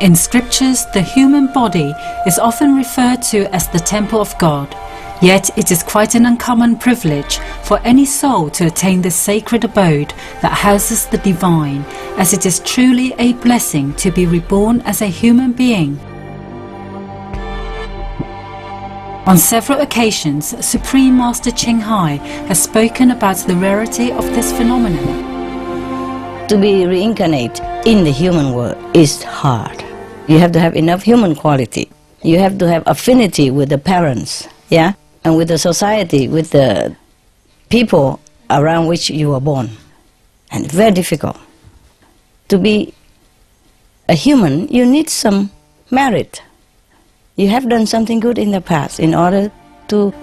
In scriptures, the human body is often referred to as the temple of God, yet it is quite an uncommon privilege for any soul to attain this sacred abode that houses the divine, as it is truly a blessing to be reborn as a human being. On several occasions, Supreme Master Ching Hai has spoken about the rarity of this phenomenon. To be reincarnate in the human world is hard. You have to have enough human quality. You have to have affinity with the parents, yeah, and with the society, with the people around which you were born. And very difficult. To be a human, you need some merit. You have done something good in the past in order to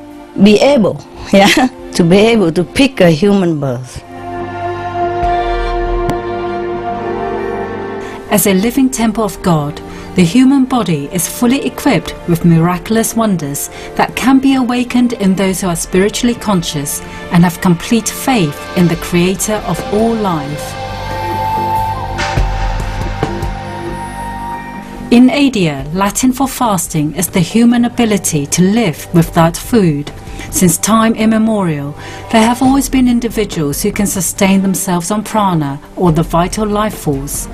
be able, yeah, to be able to pick a human birth. As a living temple of God, the human body is fully equipped with miraculous wonders that can be awakened in those who are spiritually conscious and have complete faith in the Creator of all life. In India, Latin for fasting is the human ability to live without food. Since time immemorial, there have always been individuals who can sustain themselves on prana, or the vital life force.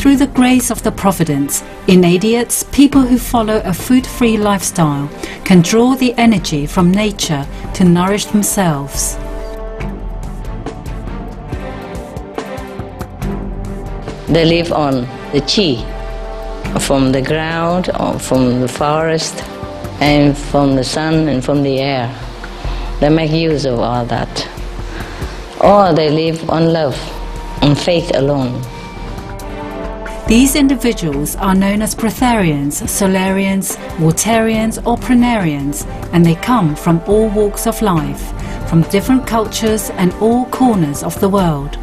Through the grace of the Providence, initiates, people who follow a food-free lifestyle, can draw the energy from nature to nourish themselves. They live on the chi, from the ground, or from the forest, and from the sun and from the air. They make use of all that. Or they live on love, on faith alone. These individuals are known as breatharians, solarians, waterians or pranarians, and they come from all walks of life, from different cultures and all corners of the world.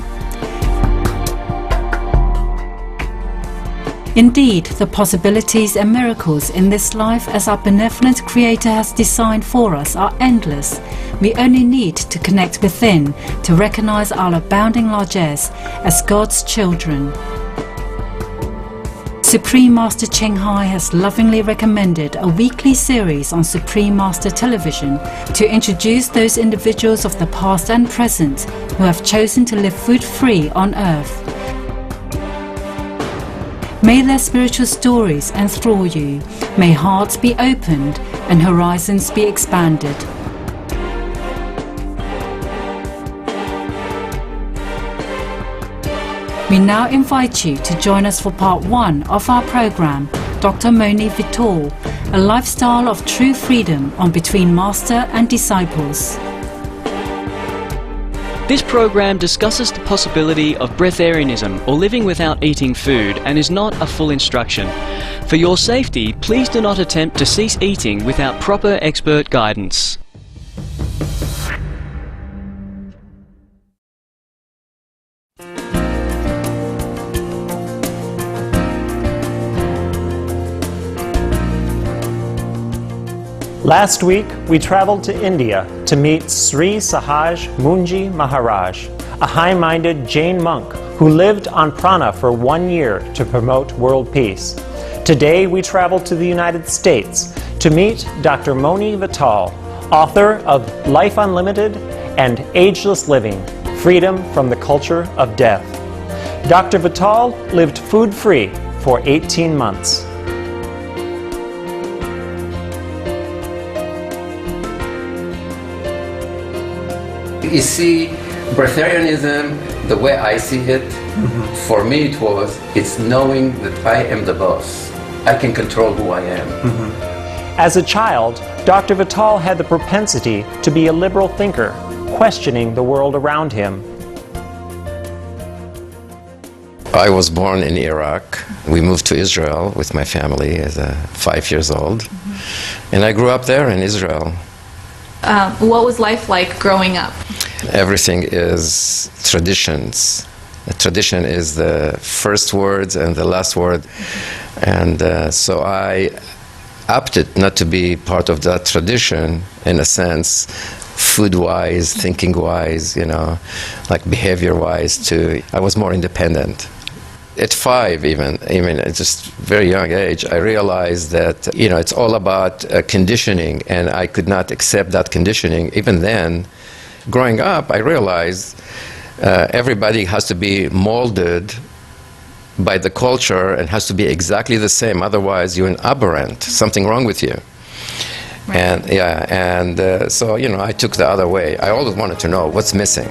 Indeed, the possibilities and miracles in this life as our benevolent Creator has designed for us are endless. We only need to connect within to recognize our abounding largesse as God's children. Supreme Master Ching Hai has lovingly recommended a weekly series on Supreme Master Television to introduce those individuals of the past and present who have chosen to live food-free on earth. May their spiritual stories enthrall you, may hearts be opened and horizons be expanded. We now invite you to join us for part 1 of our program, Dr. Mony Vittor, a lifestyle of true freedom on Between Master and Disciples. This program discusses the possibility of breatharianism or living without eating food and is not a full instruction. For your safety, please do not attempt to cease eating without proper expert guidance. Last week, we traveled to India to meet Sri Sahaj Munji Maharaj, a high-minded Jain monk who lived on prana for 1 year to promote world peace. Today, we travel to the United States to meet Dr. Mony Vittor, author of Life Unlimited and Ageless Living, Freedom from the Culture of Death. Dr. Vittor lived food-free for 18 months. You see, breatharianism, the way I see it, for me it's knowing that I am the boss. I can control who I am. As a child, Dr. Vittor had the propensity to be a liberal thinker, questioning the world around him. I was born in Iraq. We moved to Israel with my family as 5 years old. And I grew up there in Israel. What was life like growing up? Everything is traditions. A tradition is the first word and the last word. And so I opted not to be part of that tradition, in a sense, food-wise, thinking-wise, you know, like behavior-wise, I was more independent. at 5 even at just very young age, I realized that, it's all about conditioning, and I could not accept that conditioning. Even then, growing up, I realized everybody has to be molded by the culture and has to be exactly the same. Otherwise, you're an aberrant, something wrong with you. Right. And so, I took the other way. I always wanted to know what's missing.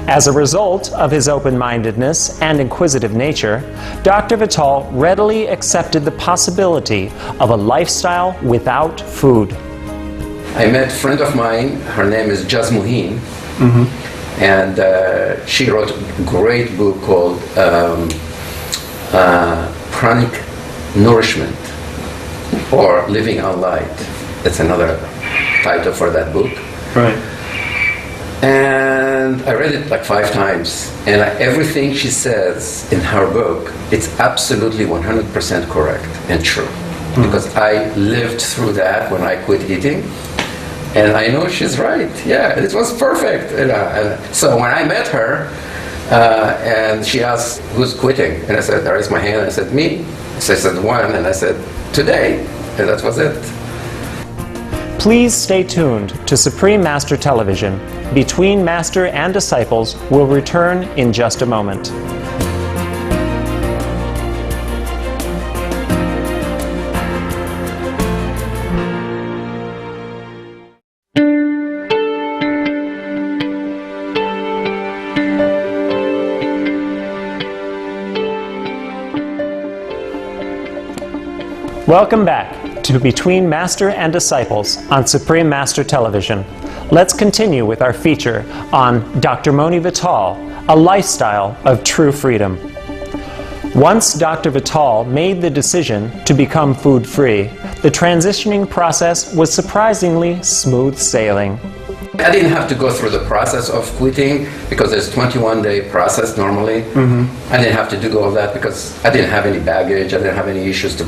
As a result of his open-mindedness and inquisitive nature, Dr. Vital readily accepted the possibility of a lifestyle without food. I met a friend of mine, her name is Jasmuheen, and she wrote a great book called Pranic Nourishment, or Living on Light. That's another title for that book. Right. And I read it like 5 times, and everything she says in her book, it's absolutely 100% correct and true. Because I lived through that when I quit eating, and I know she's right. Yeah, it was perfect. And so when I met her, and she asked, who's quitting? And I said, I raised my hand, and I said, me. So I said, 1, and I said, today. And that was it. Please stay tuned to Supreme Master Television. Between Master and Disciples will return in just a moment. Welcome back to Between Master and Disciples on Supreme Master Television. Let's continue with our feature on Dr. Mony Vital, a lifestyle of true freedom. Once Dr. Vital made the decision to become food-free, the transitioning process was surprisingly smooth sailing. I didn't have to go through the process of quitting because there's a 21-day process normally. I didn't have to do all that because I didn't have any baggage, I didn't have any issues to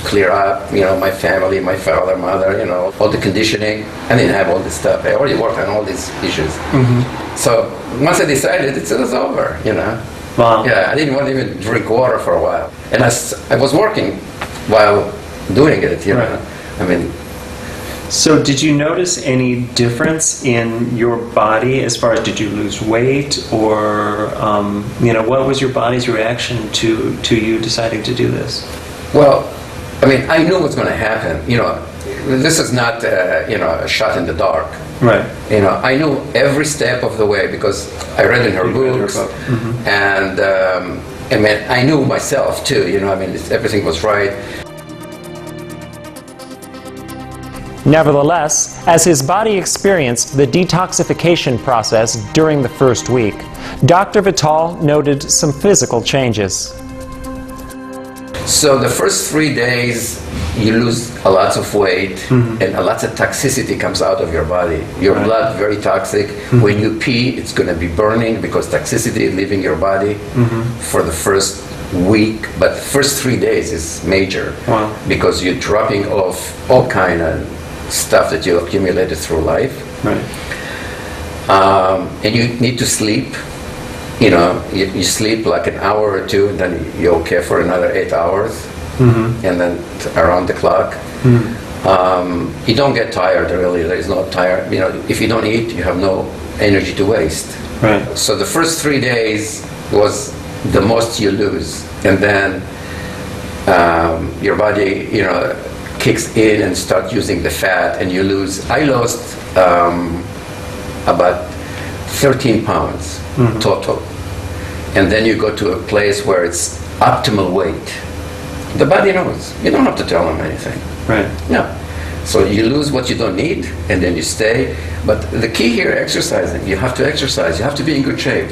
clear up, my family, my father, mother, all the conditioning. I didn't have all this stuff. I already worked on all these issues. So once I decided, it was over, Wow. Yeah, I didn't want to even drink water for a while. And I was working while doing it, Right. So did you notice any difference in your body as far as did you lose weight, or what was your body's reaction to you deciding to do this? Well, I knew what's going to happen. This is not a shot in the dark. Right. I knew every step of the way because I read in her books, and I knew myself too. Everything was right. Nevertheless, as his body experienced the detoxification process during the first week, Dr. Vital noted some physical changes. So the first 3 days, you lose a lot of weight, and a lot of toxicity comes out of your body. Your blood very toxic. When you pee, it's going to be burning because toxicity is leaving your body for the first week. But the first 3 days is major because you're dropping off all kind of stuff that you accumulated through life. Right. And you need to sleep. You sleep like an hour or 2, and then you're okay for another 8 hours, and then around the clock. You don't get tired, really. There is no tired. If you don't eat, you have no energy to waste. Right. So the first 3 days was the most you lose, and then your body, kicks in and start using the fat, and you lose. I lost about 13 pounds total. And then you go to a place where it's optimal weight. The body knows. You don't have to tell them anything. Right. No. So you lose what you don't need, and then you stay. But the key here, exercising. You have to exercise. You have to be in good shape,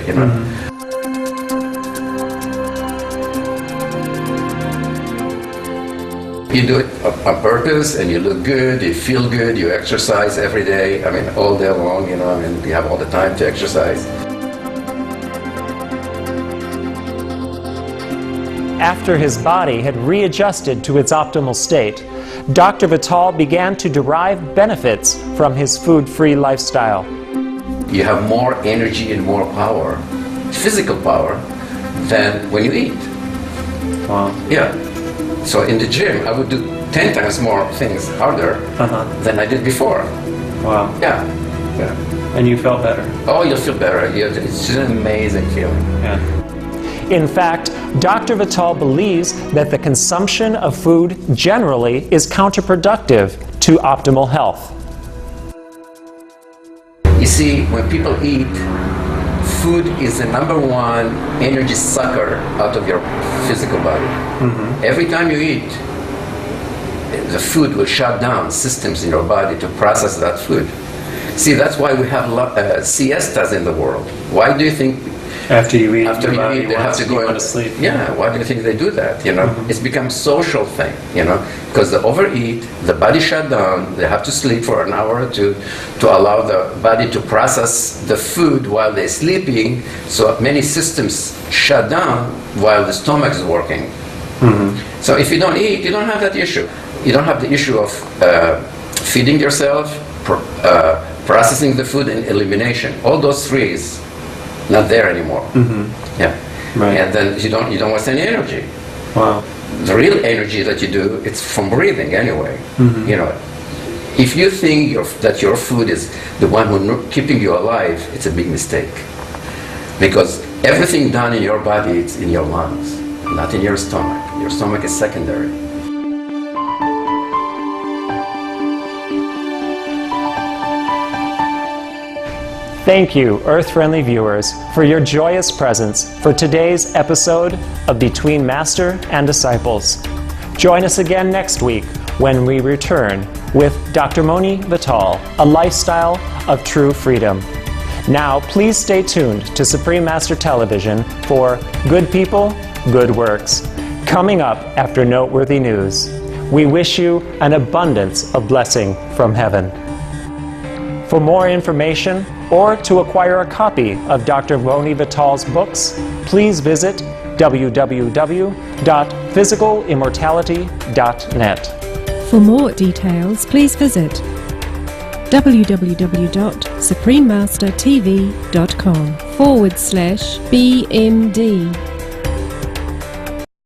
You do it on purpose, and you look good, you feel good, you exercise every day, all day long, you have all the time to exercise. After his body had readjusted to its optimal state, Dr. Vital began to derive benefits from his food-free lifestyle. You have more energy and more power, physical power, than when you eat. Wow. Yeah. So in the gym, I would do 10 times more things harder than I did before. Wow. Yeah. Yeah. And you felt better. Oh, you'll feel better. It's just an amazing feeling. Yeah. In fact, Dr. Vital believes that the consumption of food generally is counterproductive to optimal health. You see, when people eat, food is the #1 energy sucker out of your physical body. Every time you eat, the food will shut down systems in your body to process that food. See, that's why we have siestas in the world. Why do you think After you eat, they have to go to sleep? Yeah, why do you think they do that? It's become social thing, because they overeat, the body shut down, they have to sleep for an hour or two to allow the body to process the food while they're sleeping, so many systems shut down while the stomach is working. So if you don't eat, you don't have that issue. You don't have the issue of feeding yourself, processing the food, and elimination. All those three is not there anymore. Yeah. Right. And then you don't waste any energy. Wow. The real energy that you do, it's from breathing anyway. If you think that your food is the one who keeping you alive, it's a big mistake. Because everything done in your body, it's in your lungs, not in your stomach. Your stomach is secondary. Thank you, Earth-friendly viewers, for your joyous presence for today's episode of Between Master and Disciples. Join us again next week when we return with Dr. Mony Vital, a lifestyle of true freedom. Now, please stay tuned to Supreme Master Television for Good People, Good Works, coming up after noteworthy news. We wish you an abundance of blessing from heaven. For more information or to acquire a copy of Dr. Mony Vital's books, please visit www.physicalimmortality.net. For more details, please visit www.suprememastertv.com/BMD